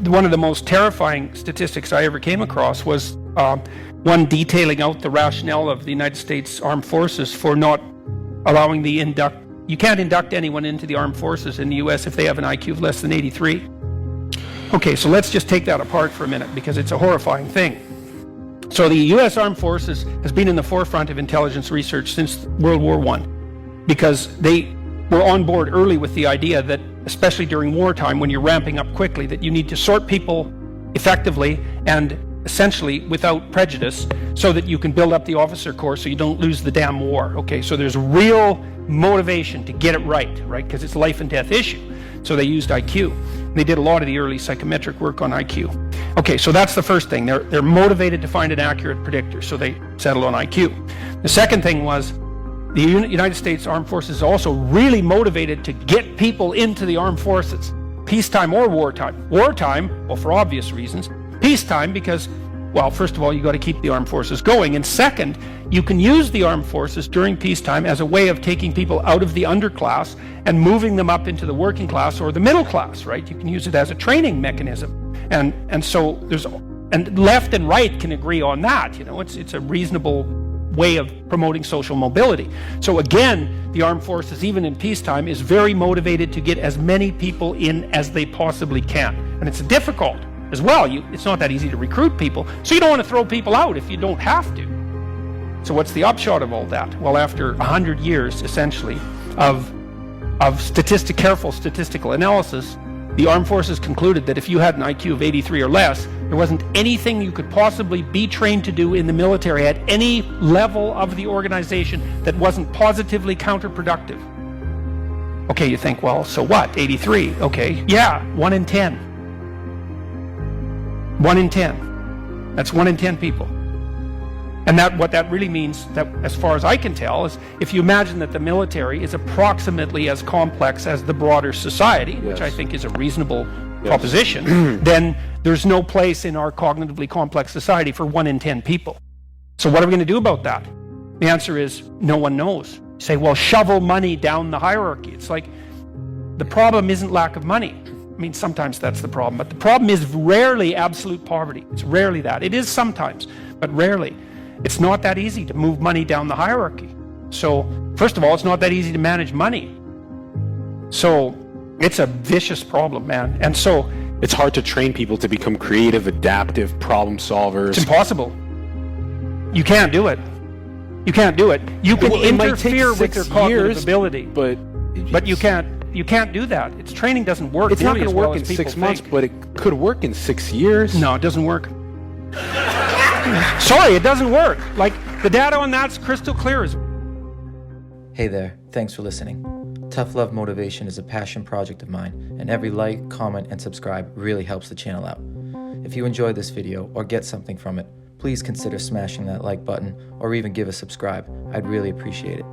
One of the most terrifying statistics I ever came across was one detailing out the rationale of the United States Armed Forces for not allowing you can't induct anyone into the armed forces in the US if they have an IQ of less than 83. Okay, so let's just take that apart for a minute because it's a horrifying thing. So the US Armed Forces has been in the forefront of intelligence research since World War I because they were on board early with the idea that, especially during wartime when you're ramping up quickly, that you need to sort people effectively and essentially without prejudice so that you can build up the officer corps so you don't lose the damn war. Okay, so there's real motivation to get it right? Because it's a life and death issue. So they used IQ. They did a lot of the early psychometric work on IQ. Okay, so that's the first thing. They're motivated to find an accurate predictor, so they settled on IQ. The second thing was the United States Armed Forces is also really motivated to get people into the armed forces, peacetime or wartime. Wartime, well, for obvious reasons. Peacetime because, well, first of all, you got to keep the armed forces going. And second, you can use the armed forces during peacetime as a way of taking people out of the underclass and moving them up into the working class or the middle class, right? You can use it as a training mechanism. And so and left and right can agree on that. It's a reasonable way of promoting social mobility. So again, the armed forces, even in peacetime, is very motivated to get as many people in as they possibly can. And it's difficult as well. It's not that easy to recruit people, so you don't want to throw people out if you don't have to. So what's the upshot of all that? Well, after 100 years, essentially, of careful statistical analysis, the armed forces concluded that if you had an IQ of 83 or less, there wasn't anything you could possibly be trained to do in the military at any level of the organization that wasn't positively counterproductive. Okay, you think, well, so what? 83, okay. Yeah, 1 in 10. 1 in 10. That's 1 in 10 people. And what that really means, that as far as I can tell, is if you imagine that the military is approximately as complex as the broader society, yes, which I think is a reasonable proposition, then there's no place in our cognitively complex society for 1 in 10 people. So what are we going to do about that? The answer is no one knows. You say, well, shovel money down the hierarchy. It's like, the problem isn't lack of money. I mean, sometimes that's the problem, but the problem is rarely absolute poverty. It's rarely that. It is sometimes, but rarely. It's not that easy to move money down the hierarchy. So, first of all, it's not that easy to manage money. So, it's a vicious problem, man. And so, it's hard to train people to become creative, adaptive, problem solvers. It's impossible. You can't do it. You can't do it. You can interfere with their cognitive ability, but you can't do that. Its training doesn't work. It's not going to work in 6 months, but it could work in 6 years. No, it doesn't work. Sorry, it doesn't work. Like, the data on that's crystal clear. Hey there, thanks for listening. Tough Love Motivation is a passion project of mine, and every like, comment, and subscribe really helps the channel out. If you enjoyed this video or get something from it, please consider smashing that like button or even give a subscribe. I'd really appreciate it.